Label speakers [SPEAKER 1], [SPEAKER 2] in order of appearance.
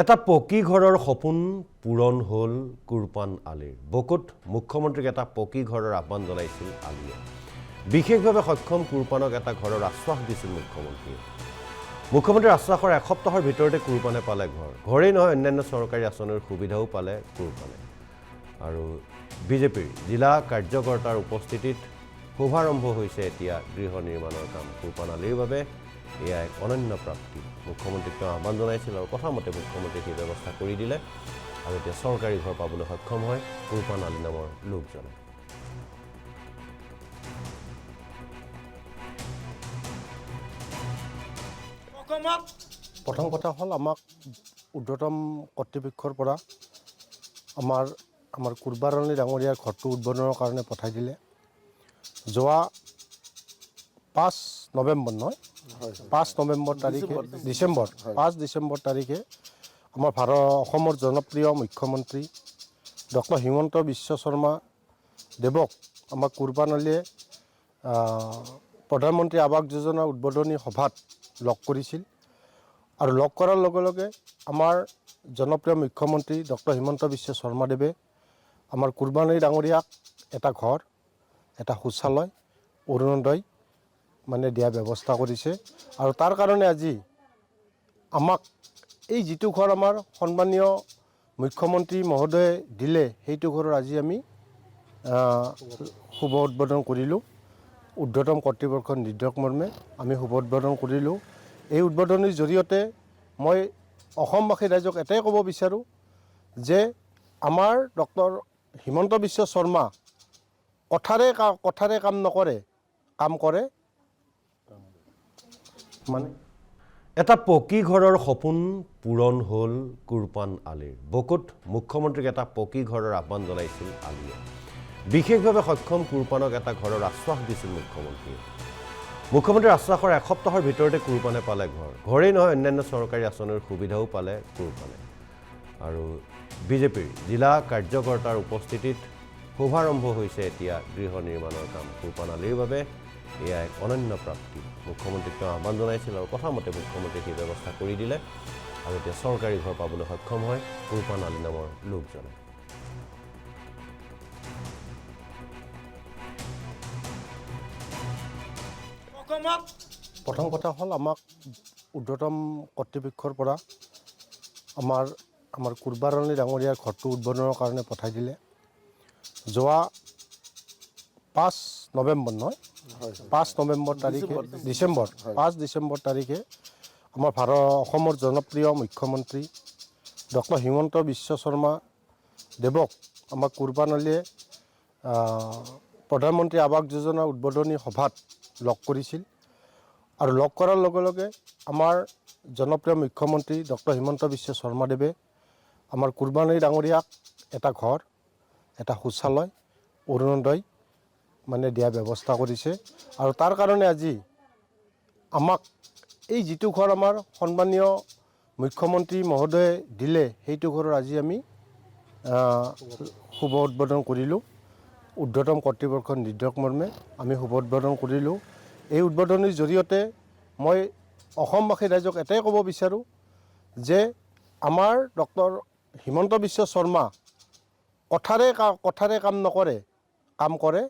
[SPEAKER 1] এটা পকী ঘৰৰ সপোন পূৰণ হ'ল কুৰপান আলীৰ। বকুত মুখ্যমন্ত্ৰীক এটা পকী ঘৰৰ আহ্বান জনাইছিল আলীয়ে। বিশেষভাৱে সক্ষম কুৰপানক এটা ঘৰৰ আশ্বাস দিছিল মুখ্যমন্ত্ৰীয়ে। মুখ্যমন্ত্ৰীৰ আশ্বাসৰ এসপ্তাহৰ ভিতৰতে কুৰপানে পালে ঘৰেই নহয় অন্যান্য চৰকাৰী আঁচনিৰ সুবিধাও পালে কুৰপানে। আৰু বিজেপিৰ জিলা কাৰ্যকৰ্তাৰ উপস্থিতিত শুভাৰম্ভ হৈছে এতিয়া গৃহ নিৰ্মাণৰ কাম। কুৰপান আলীৰ বাবে এয়া এক অনন্য প্ৰাপ্তি। মুখ্যমন্ত্ৰীক তেওঁ আহ্বান জনাইছিল আৰু কথামতে মুখ্যমন্ত্ৰীয়ে সেই ব্যৱস্থা কৰি দিলে আৰু এতিয়া চৰকাৰী ঘৰ পাবলৈ সক্ষম হয় কুৰপান আলী নামৰ লোকজনে।
[SPEAKER 2] প্ৰথম কথা হ'ল আমাক ঊৰ্ধ্বতম কৰ্তৃপক্ষৰ পৰা আমাৰ কুৰপান আলী ডাঙৰীয়াৰ ঘৰটো উদ্বোধনৰ কাৰণে পঠাই দিলে। যোৱা 5 নৱেম্বৰ নহয় 5 নৱেম্বৰ তাৰিখে পাঁচ ডিচেম্বৰ তাৰিখে আমাৰ অসমৰ জনপ্ৰিয় মুখ্যমন্ত্ৰী ডক্টৰ হিমন্ত বিশ্ব শৰ্মা দেৱক আমাৰ কুৰপান আলীয়ে প্ৰধানমন্ত্ৰী আৱাস যোজনা উদ্বোধনী সভাত লগ কৰিছিল। আৰু লগ কৰাৰ লগে লগে আমাৰ জনপ্ৰিয় মুখ্যমন্ত্ৰী ডক্টৰ হিমন্ত বিশ্ব শৰ্মাদেৱে আমাৰ কুৰপান আলী ডাঙৰীয়াক এটা ঘৰ, এটা শৌচালয়, অৰুণোদয় দিয়া ব্যৱস্থা কৰিছে। আৰু তাৰ কাৰণে আজি আমাক এই যিটো ঘৰ আমাৰ সন্মানীয় মুখ্যমন্ত্ৰী মহোদয়ে দিলে, সেইটো ঘৰৰ আজি আমি শুভ উদ্বোধন কৰিলোঁ। ঊৰ্ধ্বতম কৰ্তৃপক্ষৰ নিৰ্দেশ মৰ্মে আমি শুভ উদ্বোধন কৰিলোঁ। এই উদ্বোধনীৰ জৰিয়তে মই অসমবাসী ৰাইজক এটাই ক'ব বিচাৰোঁ যে আমাৰ ডক্টৰ হিমন্ত বিশ্ব শৰ্মা কথাৰে কাম নকৰে, কাম কৰে।
[SPEAKER 1] এটা পকী ঘৰৰ সপোন পূৰণ হ'ল কুৰপান আলীৰ। বকুত মুখ্যমন্ত্ৰীক এটা পকী ঘৰৰ আহ্বান জনাইছিল আলীয়ে। বিশেষভাৱে সক্ষম কুৰপানক এটা ঘৰৰ আশ্বাস দিছিল মুখ্যমন্ত্ৰীয়ে। মুখ্যমন্ত্ৰীৰ আশ্বাসৰ এসপ্তাহৰ ভিতৰতে কুৰপানে পালে ঘৰেই নহয় অন্যান্য চৰকাৰী আঁচনিৰ সুবিধাও পালে কুৰপানে। আৰু বিজেপিৰ জিলা কাৰ্যকৰ্তাৰ উপস্থিতিত শুভাৰম্ভ হৈছে এতিয়া গৃহ নিৰ্মাণৰ কাম। কুৰপান আলীৰ বাবে এয়া এক অনন্য প্ৰাপ্তি। মুখ্যমন্ত্ৰীক তেওঁ আহ্বান জনাইছিল আৰু কথামতে মুখ্যমন্ত্ৰীয়ে সেই ব্যৱস্থা কৰি দিলে আৰু এতিয়া চৰকাৰী ঘৰ পাবলৈ সক্ষম হয় কুৰপান আলী নামৰ লোকজনে।
[SPEAKER 2] প্ৰথম কথা হ'ল আমাক ঊৰ্ধ্বতম কৰ্তৃপক্ষৰ পৰা আমাৰ কুৰপান আলী ডাঙৰীয়াৰ ঘৰটো উদ্বোধনৰ কাৰণে পঠাই দিলে। যোৱা 5 নৱেম্বৰ নহয় 5 নৱেম্বৰ তাৰিখে 5 ডিচেম্বৰ তাৰিখে আমাৰ অসমৰ জনপ্ৰিয় মুখ্যমন্ত্ৰী ডক্টৰ হিমন্ত বিশ্ব শৰ্মা দেৱক আমাৰ কুৰপান আলীয়ে প্ৰধানমন্ত্ৰী আৱাস যোজনা উদ্বোধনী সভাত লগ কৰিছিল। আৰু লগ কৰাৰ লগে লগে আমাৰ জনপ্ৰিয় মুখ্যমন্ত্ৰী ডক্টৰ হিমন্ত বিশ্ব শৰ্মাদেৱে আমাৰ কুৰপান আলী ডাঙৰীয়াক এটা ঘৰ, এটা শৌচালয়, অৰুণোদয় দিয়া ব্যৱস্থা কৰিছে। আৰু তাৰ কাৰণে আজি আমাক এই যিটো ঘৰ আমাৰ সন্মানীয় মুখ্যমন্ত্ৰী মহোদয়ে দিলে, সেইটো ঘৰৰ আজি আমি শুভ উদ্বোধন কৰিলোঁ। ঊৰ্ধ্বতম কৰ্তৃপক্ষৰ নিৰ্দেশ মৰ্মে আমি শুভ উদ্বোধন কৰিলোঁ। এই উদ্বোধনীৰ জৰিয়তে মই অসমবাসী ৰাইজক এটাই ক'ব বিচাৰোঁ যে আমাৰ ডক্টৰ হিমন্ত বিশ্ব শৰ্মা কথাৰে কাম নকৰে, কাম কৰে।